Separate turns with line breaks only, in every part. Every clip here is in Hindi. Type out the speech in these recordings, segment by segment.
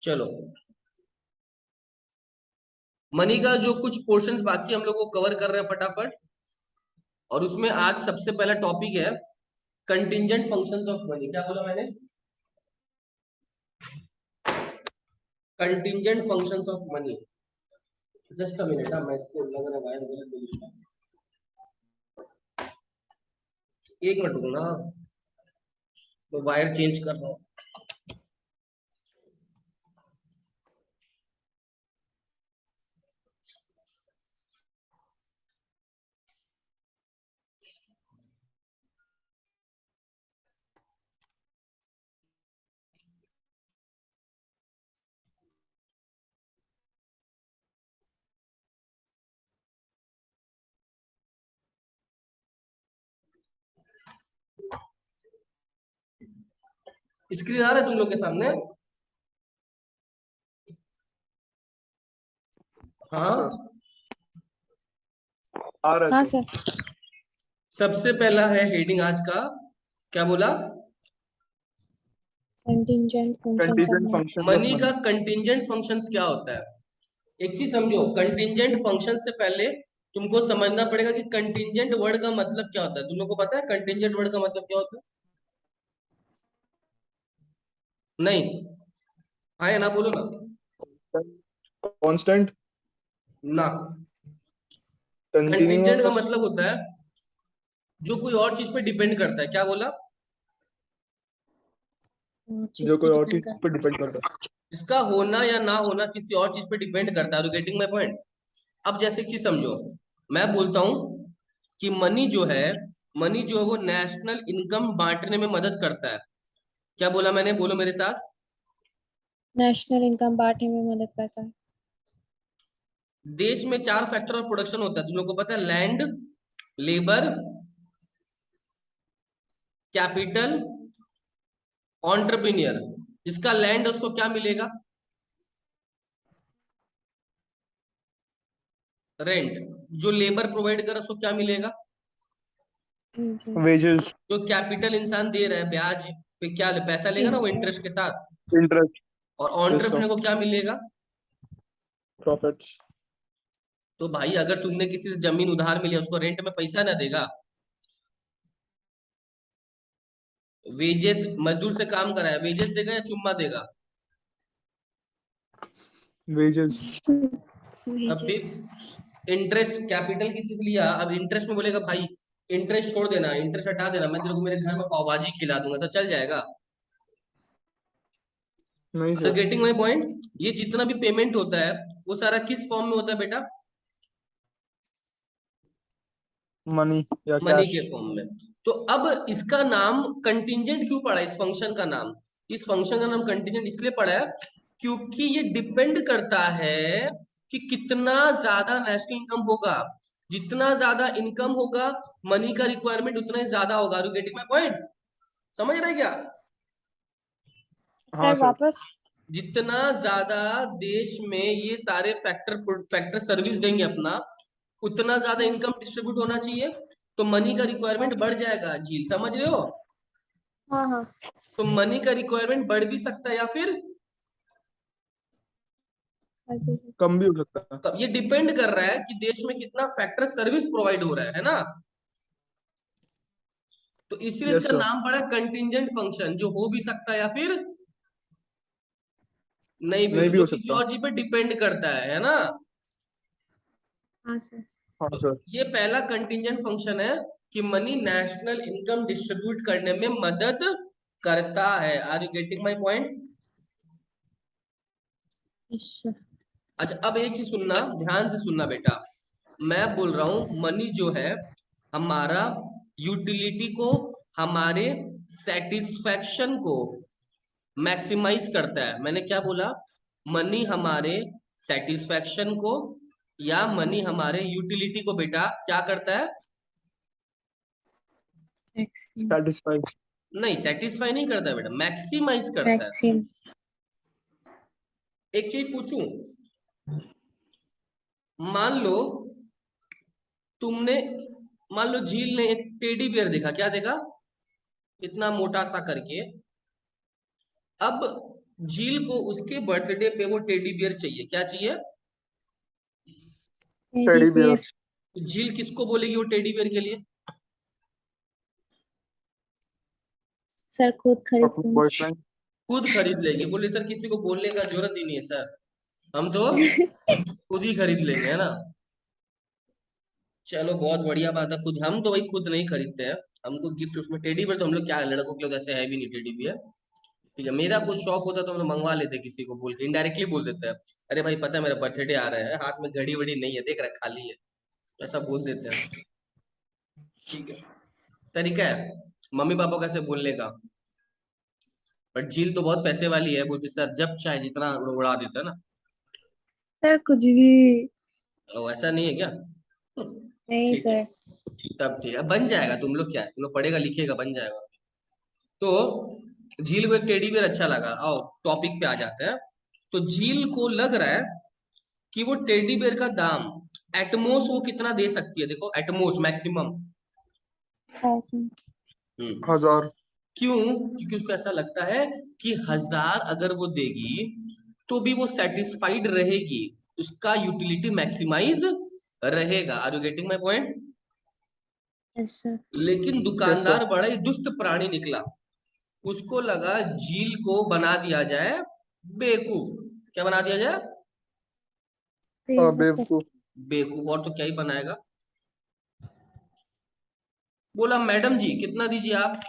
चलो, मनी का जो कुछ पोर्शंस बाकी हम लोग को कवर कर रहे हैं फटाफट। और उसमें आज सबसे पहला टॉपिक है कंटिंजेंट फंक्शंस ऑफ मनी। क्या बोला मैंने? Contingent functions of money. Just a minute, मैं इसको लग रहा है वायर गलत बोल रहा हूं। एक मिनट रुको ना, मैं वायर चेंज कर रहा हूँ। स्क्रीन आ रहा है तुम लोग के सामने? हाँ,
आ रहा है
हाँ
सर।
सर।
सबसे पहला है हेडिंग आज का। क्या बोला?
Contingent functions of
contingent
money.
Function of
money का
मनी।
कंटिंजेंट फंक्शंस क्या होता है? एक चीज समझो, कंटिंजेंट फंक्शन से पहले तुमको समझना पड़ेगा कि कंटिंजेंट वर्ड का मतलब क्या होता है। तुम लोग को पता है कंटिंजेंट वर्ड का मतलब क्या होता है? नहीं? हाँ या ना बोलो ना।
कांस्टेंट।
ना। कंटिंजेंट का
कंटिन्यूअस।
मतलब होता है जो कोई और चीज पे डिपेंड करता है। क्या बोला?
जो कोई और चीज पे डिपेंड करता है।
जिसका होना या ना होना किसी और चीज पे डिपेंड करता है। Getting my point? अब जैसे एक चीज समझो, मैं बोलता हूं कि मनी जो है वो नेशनल इनकम बांटने में मदद करता है। क्या बोला मैंने? बोलो मेरे साथ।
नेशनल इनकम बांटने में मदद करता है।
देश में 4 फैक्टर ऑफ प्रोडक्शन होता है, तुम लोग को पता है? Land, labour, capital, entrepreneur. जिसका लैंड है उसको क्या मिलेगा? रेंट। जो लेबर प्रोवाइड कर रहा है उसको क्या मिलेगा?
वेजेस।
जो कैपिटल इंसान दे रहा है ब्याज पे क्या पैसा लेगा ना, वो इंटरेस्ट के
इंटरेस्ट।
साथ।
इंटरेस्ट।
और ऑन्टरप्रेन्योर को क्या मिलेगा?
प्रॉफिट्स।
तो भाई अगर तुमने किसी से जमीन उधार मिली, उसको रेंट में पैसा ना देगा? वेजेस, मजदूर से काम कराया, वेजेस देगा या चुम्मा देगा?
वेजेस।
अब भी इंटरेस्ट, कैपिटल किसी से लिया, अब इंटरेस्ट में बोलेगा भाई इंटरेस्ट छोड़ देना, इंटरेस्ट हटा देना, मैं तेरे को मेरे घर में पाव भाजी खिला दूंगा, तो चल जाएगा?
नहीं सर।
Getting my point? ये जितना भी पेमेंट होता है वो सारा किस फॉर्म में होता है बेटा?
मनी या
मनी
कैश।
के फॉर्म में। तो अब इसका नाम कंटिंजेंट क्यों पड़ा? इस फंक्शन का नाम, इस फंक्शन का नाम कंटिंजेंट इसलिए पड़ा है क्योंकि ये डिपेंड करता है कि कितना ज्यादा नेशनल इनकम होगा। जितना ज्यादा इनकम होगा, मनी का रिक्वायरमेंट उतना ही ज्यादा होगा। Are you getting my point? समझ रहे क्या?
हाँ
सर
सर।
वापस।
जितना ज्यादा देश में ये सारे फैक्टर सर्विस देंगे अपना, उतना ज्यादा इनकम डिस्ट्रीब्यूट होना चाहिए। तो मनी का रिक्वायरमेंट बढ़ जाएगा। झील, समझ रहे हो?
हाँ हाँ।
तो मनी का रिक्वायरमेंट बढ़ भी सकता है या फिर
कम भी हो सकता है।
तब ये डिपेंड कर रहा है कि देश में कितना फैक्टर सर्विस प्रोवाइड हो रहा है ना। तो इसलिए
यस
इसका
सर।
नाम पड़ा कंटिंजेंट फंक्शन, जो हो भी सकता है या फिर नहीं भी हो
नहीं
सकता,
भी
जो
हो
किसी
सकता।
और चीज पे डिपेंड करता है ना।
हाँ सर।
हाँ
तो
सर।
ये पहला कंटिंजेंट फंक्शन है कि मनी नेशनल इनकम डिस्ट्रीब्यूट करने में मदद करता है। Are you getting my point?
Yes sir.
अच्छा, अब एक चीज सुनना, ध्यान से सुनना बेटा। मैं बोल रहा हूं मनी जो है हमारा यूटिलिटी को, हमारे सेटिस्फैक्शन को मैक्सिमाइज करता है। मैंने क्या बोला? मनी हमारे सेटिस्फैक्शन को या मनी हमारे यूटिलिटी को बेटा क्या करता है?
सेटिस्फाइड।
नहीं, सेटिस्फाई नहीं करता है बेटा, मैक्सिमाइज करता है।
वैक्सीन।
एक चीज पूछूं, मान लो तुमने, मान लो झील ने एक टेडी बियर देखा। क्या देखा? इतना मोटा सा करके। अब झील को उसके बर्थडे पे वो टेडी बियर चाहिए। क्या चाहिए?
Teddy
teddy bear.
बियर।
तो झील किसको बोलेगी वो टेडी बियर के लिए?
सर खुद खरीद
अपने
लूंगी।
बॉयफ्रेंड।
खुद खरीद लेगी। बोले सर किसी को बोलने का जरूरत ही नहीं है सर, हम तो खुद ही खरीद लेंगे, है ना। चलो बहुत बढ़िया बात है। खुद हम तो भाई खुद नहीं खरीदते हैं। हमको गिफ्ट उसमें टेडी बियर तो हम लोग क्या लड़कों के लोग ऐसे है भी नहीं टेडी बियर। ठीक है, मेरा कुछ शौक होता तो हम लोग मंगवा लेते किसी को बोल के, इनडायरेक्टली बोल देते हैं अरे भाई पता है मेरा बर्थडे आ रहा है, हाथ में घड़ी वड़ी नहीं है, देख रहा है खाली है, ऐसा बोल देते हैं। ठीक है, तरीका है मम्मी पापा कैसे बोलने का। बट झील तो बहुत पैसे वाली है, बोलती सर जब चाहे जितना उड़ा देता है ना।
सर कुछ भी।
ओ, ऐसा नहीं है क्या?
नहीं
ठीक है,
सर।
तब ठीक है, बन जाएगा। तुम लोग क्या है, तुम लोग पढ़ेगा लिखेगा बन जाएगा। तो झील को एक टेडी बियर अच्छा लगा। आओ टॉपिक पे आ जाते हैं। तो झील को लग रहा है कि वो टेडी बियर का दाम एटमोस वो कितना दे सकती है। देखो एटमोस मैक्सिमम।
पास में।
1000।
क्यों? क्योंकि उसको ऐसा लगता है कि 1000 अगर वो देगी तो भी वो सेटिस्फाइड रहेगी, उसका यूटिलिटी मैक्सिमाइज रहेगा। Are you getting my point?
Yes sir.
लेकिन
यस सर।
दुकानदार बड़ा ही दुष्ट प्राणी निकला। उसको लगा झील को बना दिया जाए बेवकूफ। क्या बना दिया जाए?
बेवकूफ।
बेवकूफ।
बेवकूफ। और तो क्या ही बनाएगा। बोला मैडम जी कितना दीजिए आप।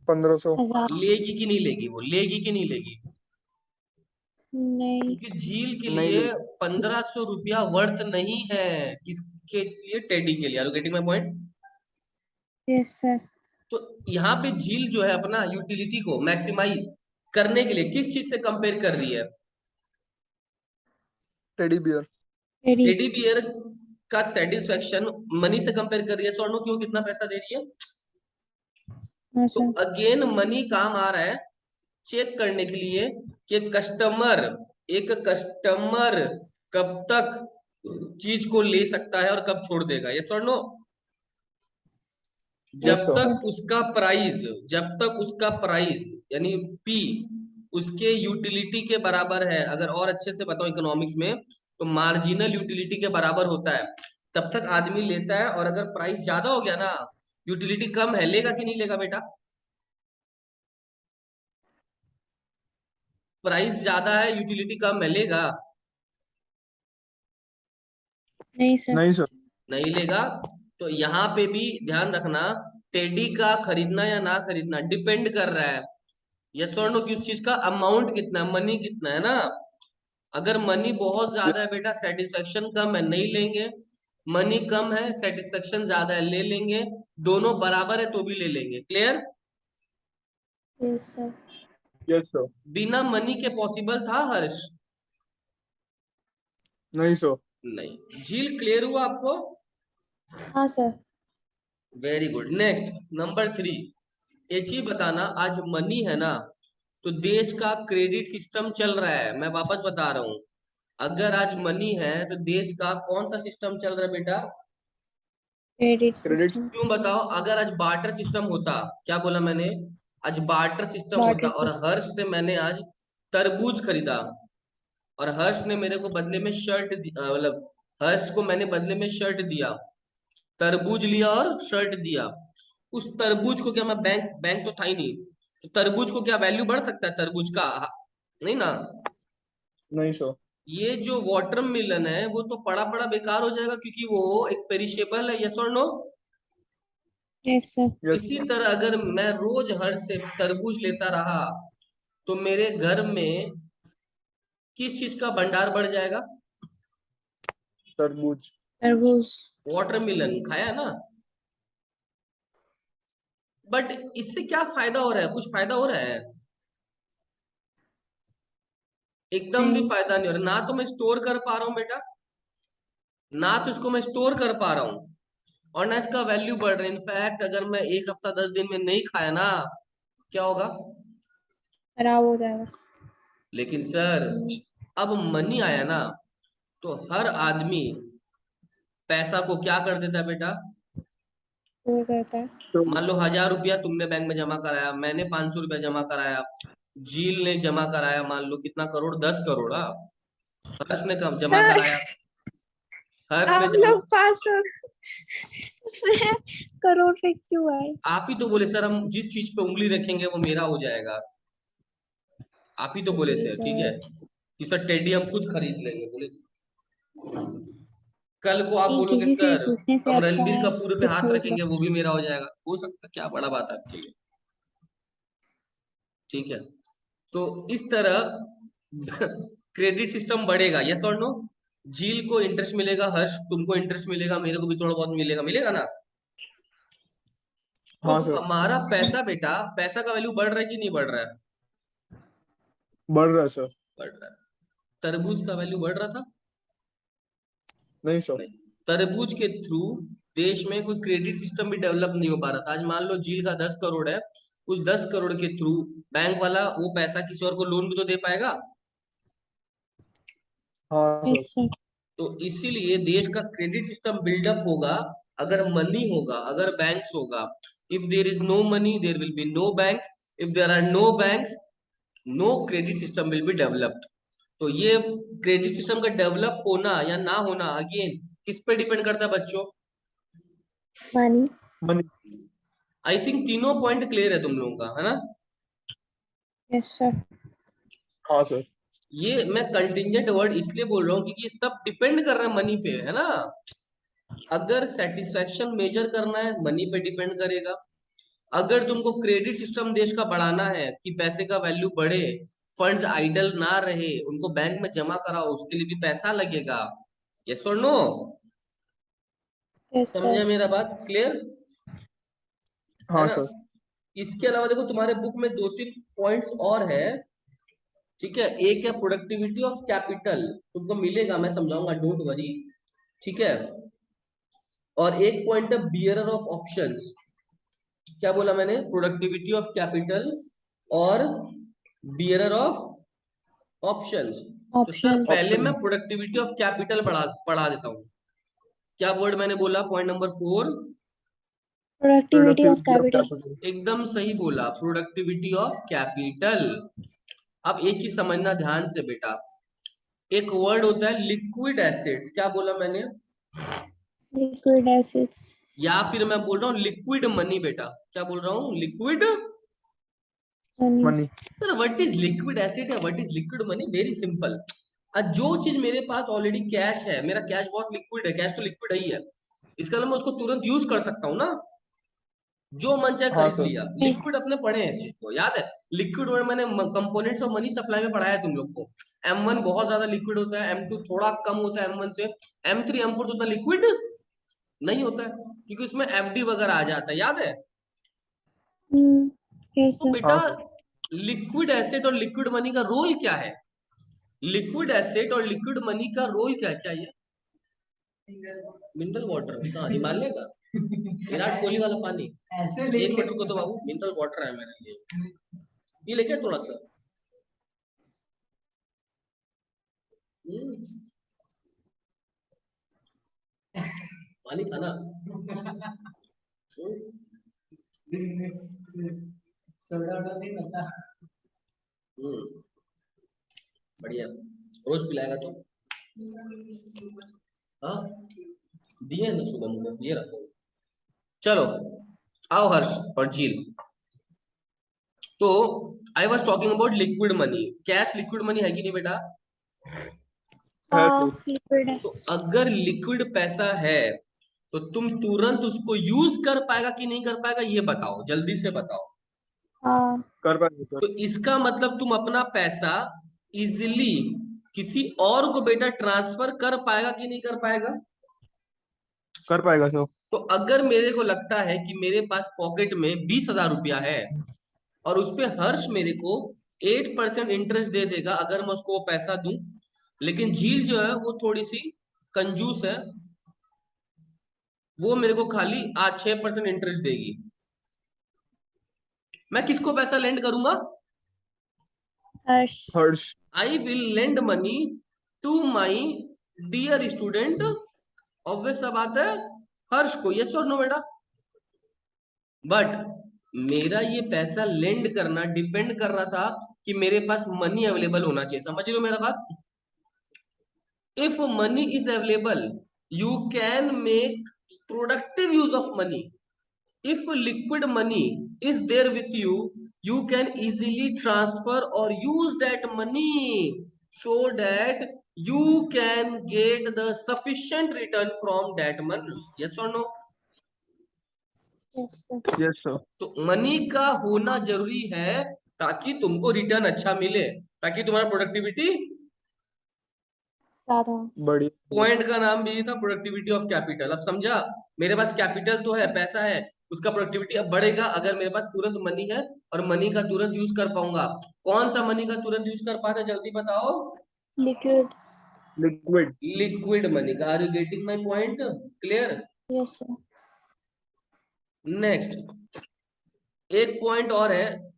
1500।
1000।
लेगी कि नहीं लेगी? वो लेगी कि नहीं लेगी?
नहीं।
क्योंकि झील के
नहीं
लिए
लेगी।
1500 रुपया वर्थ नहीं है। किसके लिए? टेडी के लिए। Are you getting my point?
Yes sir.
तो यहाँ पे झील जो है अपना यूटिलिटी को मैक्सिमाइज करने के लिए किस चीज से कंपेयर कर रही है?
Teddy bear.
Teddy.
Teddy bear का सेटिस्फेक्शन मनी से कंपेयर कर रही है। स्वर्णो क्यों कितना पैसा दे रही है?
हाँ
तो
सर।
अगेन मनी काम आ रहा है चेक करने के लिए कि एक कस्टमर कब तक चीज को ले सकता है और कब छोड़ देगा। यस और no?
Yes
yes
sir.
Sir.
जब तक उसका प्राइस यानी पी उसके यूटिलिटी के बराबर है। अगर और अच्छे से बताओ इकोनॉमिक्स में तो मार्जिनल यूटिलिटी के बराबर होता है, तब तक आदमी लेता है। और अगर प्राइस ज्यादा हो गया ना, यूटिलिटी कम है, लेगा कि नहीं लेगा बेटा? प्राइस ज्यादा है यूटिलिटी कम है, लेगा?
नहीं सर।
नहीं सर।
नहीं लेगा। तो यहाँ पे भी ध्यान रखना, टेडी का खरीदना या ना खरीदना डिपेंड कर रहा है यस और नो कि उस चीज का अमाउंट कितना है, मनी कितना है ना। अगर मनी बहुत ज्यादा है बेटा, सेटिस्फेक्शन कम है, नहीं लेंगे। मनी कम है, सेटिस्फेक्शन ज्यादा है, ले लेंगे। दोनों बराबर है तो भी ले लेंगे। Clear?
Yes sir.
Yes sir.
बिना मनी के पॉसिबल था हर्ष?
नहीं सर।
नहीं। झील क्लियर हुआ आपको?
हाँ sir.
Very good. Next number 3। एक चीज बताना, आज मनी है ना तो देश का क्रेडिट सिस्टम चल रहा है। मैं वापस बता रहा हूं, अगर आज मनी है तो देश का कौन सा सिस्टम चल रहा है बेटा?
Credit
credit.
सिस्टम।
क्यों बताओ? अगर आज बार्टर सिस्टम होता, क्या बोला मैंने? आज बार्टर सिस्टम होता
बार्टर
और
सिस्टम।
हर्ष से मैंने आज तरबूज खरीदा और हर्ष ने मेरे को बदले में मतलब हर्ष को मैंने बदले में शर्ट दिया, तरबूज लिया और शर्ट दिया। उस तरबूज को क्या मैं बैंक बैंक तो था ही नहीं, तो तरबूज को क्या वैल्यू बढ़ सकता है तरबूज का? नहीं ना।
नहीं सर।
ये जो वाटरमेलन है वो तो पड़ा पड़ा बेकार हो जाएगा क्योंकि वो एक पेरिशेबल है। यस और नो?
Yes sir.
यस
इसी
सर।
तरह अगर मैं रोज हर से तरबूज लेता रहा तो मेरे घर में किस चीज का भंडार बढ़ जाएगा?
तरबूज।
तरबूज।
वाटरमेलन खाया ना। बट इससे क्या फायदा हो रहा है? कुछ फायदा हो रहा है? एकदम भी
नहीं।
फायदा नहीं हो रहा। ना तो मैं स्टोर कर पा रहा हूँ बेटा, ना तो इसको मैं स्टोर कर पा रहा हूँ, और ना इसका वैल्यू बढ़ रहा है। इनफैक्ट अगर मैं एक हफ्ता 10 दिन में नहीं खाया ना, क्या होगा?
खराब हो जाएगा।
लेकिन सर अब मनी आया ना तो हर आदमी पैसा को क्या कर देता है बेटा?
True करता है।
True.
मान लो 1000 रुपया तुमने बैंक में जमा कराया, मैंने 500 रुपया जमा कराया, झील ने जमा कराया मान लो कितना करोड़, 10 करोड़। हर्ष ने कब जमा
सर
कराया, हर्ष ने
आप
जमा,
लोग 500 करोड़ पे क्यों आए?
आप ही तो बोले सर हम जिस चीज पे उंगली रखेंगे वो मेरा हो जाएगा, आप ही तो बोले थे। ठीक है
सर
कि सर टेडी हम खुद खरीद लेंगे, बोले। कल को आप
ये
बोलोगे
किसी से
सर
पूछने से
हम
अच्छा
रणबीर
है
कपूर पे
खुद
हाथ
खरीद लो।
रखेंगे वो भी मेरा हो जाएगा, हो सकता है, क्या बड़ा बात है आपके लिए। ठीक है, तो इस तरह क्रेडिट सिस्टम बढ़ेगा, यस और नो। झील को इंटरेस्ट मिलेगा, हर्ष तुमको इंटरेस्ट मिलेगा, मेरे को भी थोड़ा बहुत मिलेगा, मिलेगा ना। तो
हाँ सर,
हमारा पैसा बेटा, पैसा का वैल्यू बढ़ रहा है कि नहीं बढ़ रहा है?
बढ़ रहा है सर।
बढ़ रहा है। तरबूज का वैल्यू बढ़ रहा था?
नहीं सर।
नहीं। तरबूज के थ्रू देश में कोई क्रेडिट सिस्टम भी डेवलप नहीं हो पा रहा था। आज मान लो झील का 10 करोड़ है, उस 10 करोड़ के थ्रू बैंक वाला वो पैसा किसी और को लोन भी तो दे पाएगा।
हाँ सर।
Yes sir.
तो इसीलिए देश का क्रेडिट सिस्टम बिल्डअप होगा अगर मनी होगा, अगर बैंक्स होगा। If there is no money there will be no banks, if there are no banks no credit system will be developed. तो ये क्रेडिट सिस्टम का डेवलप होना या ना होना अगेन किस पे डिपेंड करता है बच्चों?
मनी।
मनी।
आई थिंक तीनों पॉइंट क्लियर है तुम लोगों का, है ना।
Yes sir.
हाँ सर।
ये मैं कंटिंजेंट वर्ड इसलिए बोल रहा हूँ क्योंकि ये सब डिपेंड कर रहा है मनी पे, है ना। अगर सेटिस्फेक्शन मेजर करना है मनी पे डिपेंड करेगा। अगर तुमको क्रेडिट सिस्टम देश का बढ़ाना है कि पैसे का वैल्यू बढ़े, फंड्स आइडल ना रहे, उनको बैंक में जमा कराओ, उसके लिए भी पैसा लगेगा। यस और नो?
यस
समझे
सर।
मेरा बात क्लियर, है
हाँ
ना।
सर।
इसके अलावा देखो तुम्हारे बुक में 2-3 पॉइंट्स और है। ठीक है, एक है प्रोडक्टिविटी ऑफ कैपिटल, तुमको मिलेगा, मैं समझाऊंगा, डोंट वरी। ठीक है, और एक पॉइंट है बियरर ऑफ ऑप्शंस। क्या बोला मैंने? प्रोडक्टिविटी ऑफ कैपिटल और बियरर ऑफ ऑप्शंस। तो सर
ऑप्शंस।
पहले मैं
ऑप्शन।
प्रोडक्टिविटी ऑफ कैपिटल पढ़ा देता हूँ। क्या वर्ड मैंने बोला? Point number 4।
Productivity of
productivity of
capital.
Capital.
एकदम सही बोला, प्रोडक्टिविटी ऑफ कैपिटल। अब एक चीज समझना ध्यान से बेटा, एक वर्ड होता है लिक्विड एसेट्स। क्या बोला मैंने?
Liquid acids.
या फिर मैं बोल रहा हूँ लिक्विड मनी बेटा। क्या बोल रहा हूँ? Liquid
money.
Money.
Sir what is liquid asset या what is liquid money? Very simple. जो चीज मेरे पास ऑलरेडी कैश है, मेरा कैश बहुत लिक्विड है, कैश तो लिक्विड ही है, इसका मतलब मैं उसको तुरंत यूज कर सकता हूँ ना। जो मन चाहे
हाँ
खरीद
सर।
लिया।
यस।
लिक्विड अपने पढ़े हैं इस चीज को, याद है? लिक्विड वर्ड मैंने कंपोनेंट्स ऑफ मनी सप्लाई में पढ़ाया है तुम लोग को। M1 बहुत ज्यादा लिक्विड होता है, M2 थोड़ा कम होता है M1 से, M3 M4 तो उतना लिक्विड नहीं होता है क्योंकि उसमें FD वगैरह आ जाता है, याद है?
यस
तो
सर।
बेटा
हाँ सर।
लिक्विड एसेट और लिक्विड मनी का रोल क्या है? लिक्विड एसेट और लिक्विड मनी का रोल क्या है? क्या ये मिनरल वाटर कहाँ, हिमालय का विराट कोहली वाला पानी? ऐसे एक मिनट रुको तो बाबू, मिनरल वाटर है मेरे लिए, ये लेके थोड़ा सा। हम्म, पानी था ना। बढ़िया, रोज पिलाएगा तो। हाँ दिए ना शुभम को, ये रखो। चलो आओ हर्ष और झील। तो I was talking about liquid money. Cash liquid money है कि नहीं बेटा?
है
हाँ
सर।
लिक्विड है।
तो अगर लिक्विड पैसा है तो तुम तुरंत उसको यूज कर पाएगा कि नहीं कर पाएगा, ये बताओ, जल्दी से बताओ।
हाँ।
कर पाएंगे सर।
तो इसका मतलब तुम अपना पैसा इजिली किसी और को बेटा ट्रांसफर कर पाएगा कि नहीं कर पाएगा?
कर पाएगा सर।
तो अगर मेरे को लगता है कि मेरे पास पॉकेट में 20,000 रुपया है और उस पे हर्ष मेरे को 8% इंटरेस्ट दे देगा अगर मैं उसको वो पैसा दूं, लेकिन झील जो है वो थोड़ी सी कंजूस है, वो मेरे को खाली 6% इंटरेस्ट देगी। मैं किसको पैसा लेंड करूंगा?
Harsh.
Harsh.
I will lend money to my dear student. Obvious सा बात है, हर्ष को। यस और नो बेटा? बट मेरा ये पैसा लेंड करना डिपेंड कर रहा था कि मेरे पास मनी अवेलेबल होना चाहिए। समझ रहे हो मेरा बात? If money is available you can make productive use of money. if liquid money is there with you, you can easily transfer or use that money so that you can get the sufficient return from that money. Yes or no?
Yes, sir.
Yes sir.
तो मनी का होना जरूरी है ताकि तुमको रिटर्न अच्छा मिले, ताकि तुम्हारा प्रोडक्टिविटी।
ज्यादा।
बढ़िया।
पॉइंट का नाम भी था प्रोडक्टिविटी ऑफ कैपिटल। अब समझा? मेरे पास कैपिटल तो है, पैसा है, उसका प्रोडक्टिविटी अब बढ़ेगा अगर मेरे पास तुरंत मनी है और मनी का तुरंत यूज कर पाऊंगा। कौन सा मनी का तुरंत यूज कर पाता है, जल्दी बताओ?
लिक्विड।
लिक्विड।
लिक्विड मनी का। Are you getting my point? Clear?
Yes sir.
Next एक पॉइंट और है,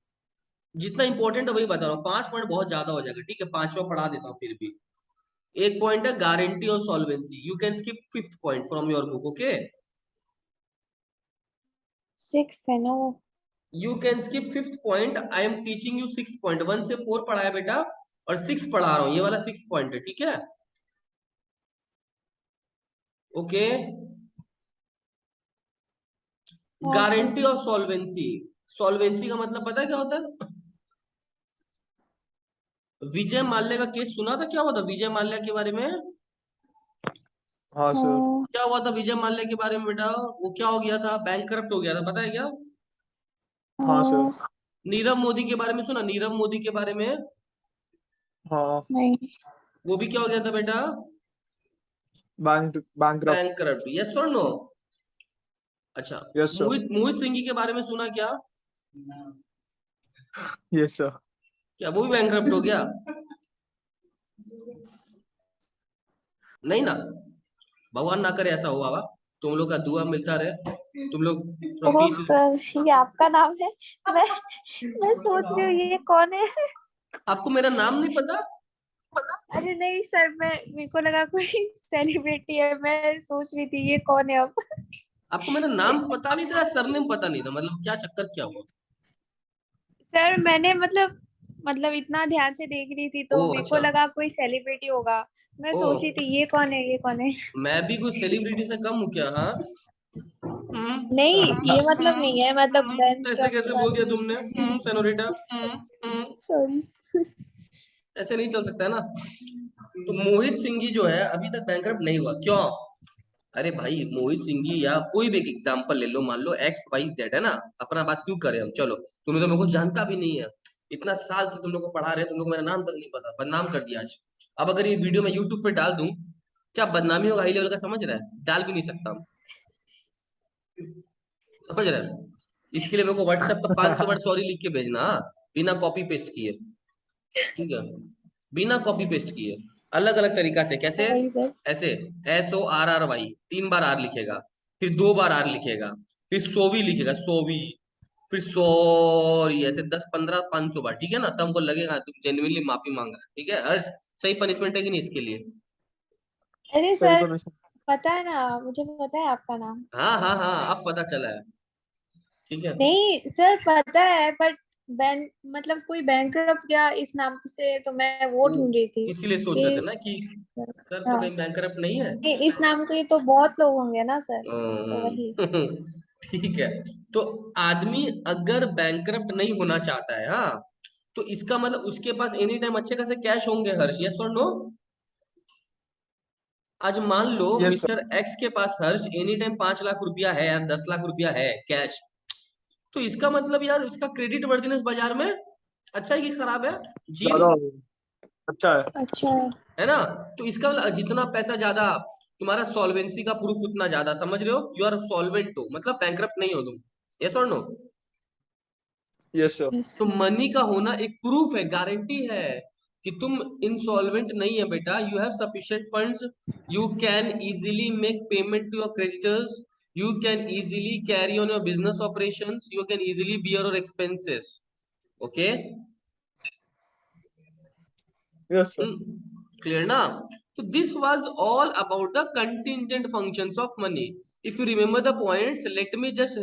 जितना इंपॉर्टेंट है वही बता रहा हूँ, 5 पॉइंट बहुत ज्यादा हो जाएगा, ठीक है? 5वां पढ़ा देता हूँ फिर भी। एक पॉइंट है गारंटी और solvency. You can skip 5th point from your book, okay?
6th है ना वो?
You can skip 5th point. I am teaching you 6th point. 1 से 4 पढ़ाया बेटा और 6 पढ़ा रहा हूँ, ये वाला 6th पॉइंट है, ठीक है? ओके।
हाँ सर।
गारंटी और सॉल्वेंसी। सॉल्वेंसी का मतलब पता है क्या होता है? विजय माल्या का केस सुना था? क्या हुआ था विजय माल्या के बारे में?
हाँ सर।
हाँ।
क्या हुआ था विजय माल्या के बारे में बेटा? वो क्या हो गया था? बैंकरप्ट हो गया था, पता है क्या?
हाँ सर।
हाँ।
नीरव मोदी के बारे में सुना? नीरव मोदी के बारे में?
हाँ।
नहीं।
वो भी क्या हो गया था बेटा?
बैंकरप्ट।
बैंकरप्ट। यस और नो? अच्छा,
यस सर।
मोहित सिंह के बारे में सुना क्या?
Yes sir.
क्या वो भी बैंकरप्ट हो गया? नहीं ना, भगवान ना करे ऐसा हो बाबा, तुम लोग का दुआ मिलता रहे, तुम लोग
ओह
प्रोफिट।
सर, ये आपका नाम है? मैं मैं सोच रही हूँ ये कौन है।
आपको मेरा नाम नहीं पता?
अरे नहीं सर, मेरे को लगा कोई सेलिब्रिटी है, मैं सोच रही थी ये कौन है अब।
आपको मेरा नाम पता नहीं था, सरनेम पता नहीं था, मतलब क्या चक्कर क्या हुआ?
सर मैंने मतलब इतना ध्यान से देख रही थी
ओ
तो मेरे को
अच्छा।
लगा कोई सेलिब्रिटी होगा। मैं
ओ,
सोच रही थी ये कौन है, ये कौन है।
मैं भी कुछ सेलिब्रिटी से कम हूँ क्या? हाँ।
नहीं, ये मतलब नहीं है, मतलब
ऐसे
बैंकक्रप्ट
कैसे बोल
वाला
दिया
नहीं।
तुमने? सेनोरिटा।
सॉरी।
ऐसे नहीं चल सकता है ना। तो मोहित सिंह जी जो है अभी तक बैंकरप्ट नहीं हुआ, क्यों? अरे भाई मोहित सिंह जी या कोई भी एक एग्जांपल ले लो, मान लो XYZ है ना, अपना बात क्यों करें हम? चलो, तुम्हें तो मेरे को जानता भी नहीं है, इतना साल से तुम लोग को पढ़ा रहे हैं, तुम लोग को मेरा नाम तक नहीं पता, बदनाम कर दिया आज। अब अगर ये वीडियो मैं यूट्यूब पे डाल दूं, क्या बदनामी होगा हाई लेवल का? समझ रहा है? डाल भी नहीं सकता हूं। समझ रहे हैं? इसके लिए मेरे को व्हाट्सएप पर 500 वर्ड सॉरी लिख के भेजना, हाँ? बिना कॉपी पेस्ट किए, ठीक है? बिना कॉपी पेस्ट किए, अलग अलग तरीका से। कैसे?
Sorry sir.
ऐसे SORRY 3 बार आर लिखेगा, फिर 2 बार आर लिखेगा, फिर सोवी लिखेगा, सोवी, फिर सॉरी, ऐसे 10 15 500 बार, ठीक है ना? तब हमको लगेगा तुम जेन्युइनली माफी मांग रहा है, ठीक है? हर सही पनिशमेंट है कि नहीं इसके लिए?
अरे
सही
सर,
परमिशन।
पता है ना, मुझे पता है आपका नाम।
हाँ हाँ हाँ, अब पता चला है, ठीक है?
नहीं सर, पता है, बट मतलब कोई बैंकक्रप्ट गया इस नाम से तो मैं वो
वो
ढूंढ रही थी
इसीलिए सोच रहे थे
कि।
ना कि सर तो
हाँ।
कहीं बैंकरप्ट नहीं है।
नहीं, इस नाम के तो बहुत लोग होंगे ना सर, तो वही।
ठीक है। तो आदमी अगर बैंकरप्ट नहीं होना चाहता है, हाँ, तो इसका मतलब उसके पास एनी टाइम अच्छे खासे कैश होंगे हर्ष। यस और नो? आज मान लो
यस सर।
मिस्टर एक्स के पास हर्ष एनी टाइम 5 लाख रुपया है या 10 लाख रुपया है कैश, तो इसका मतलब यार इसका क्रेडिट वर्दिनेस बाजार में अच्छा है कि खराब है? जीरो।
ज्यादा हो गया। अच्छा है।
अच्छा है।
है ना? तो इसका मतलब जितना पैसा ज्यादा, तुम्हारा सॉल्वेंसी का प्रूफ उतना ज्यादा। समझ रहे हो? यू आर सॉल्वेंट हो, मतलब बैंकरप्ट नहीं हो तुम। यस और नो?
Yes sir.
यस
तो
सर।
मनी का होना एक प्रूफ है, गारंटी है कि तुम इंसॉल्वेंट नहीं है बेटा। You have sufficient funds, you can easily make payment to your creditors, you can easily carry on your business operations, you can easily bear your expenses, okay?
Yes sir.
Clear ना? So this was all about the contingent functions of money. If you remember the points, let me just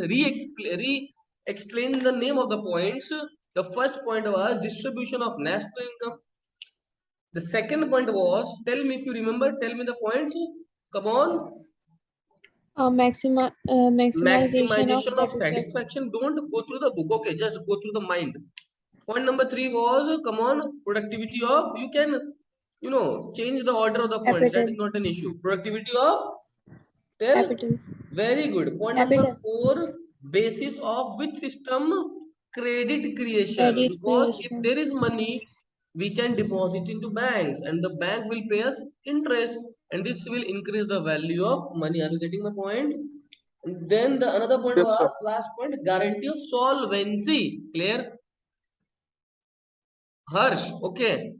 explain the name of the points. The first point was distribution of national income. The second point was, tell me if you remember, tell me the points. Come on.
Maximization of
Maximization of
satisfaction.
satisfaction. Don't go through the book, okay? Just go through the mind. Point number 3 was, come on, productivity of, you can, change the order of the points. That is
Capital.
not an issue. Productivity of, tell.
Capital.
Very good. Point number
Capital.
4, basis of which system? Credit creation.
Credit
Because if
creation.
there is money, we can deposit into banks and the bank will pay us interest, and this will increase the value of money. Are you getting my point? And then the another point
Yes, sir.
was, last point, guarantee of solvency. Clear? Harsh, okay.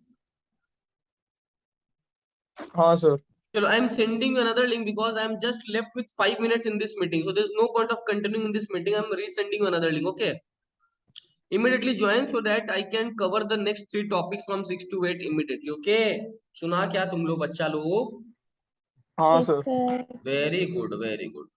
हाँ sir.
So I'm sending you another link because I'm just left with 5 minutes in this meeting. So there's no point of continuing in this meeting. I'm resending you another link, okay? Immediately join so that I can cover the next 3 topics from 6 to 8 immediately, okay? सुना क्या तुम लोग बच्चा लोग?
हाँ
Yes,
sir.
sir.
Very good, very good.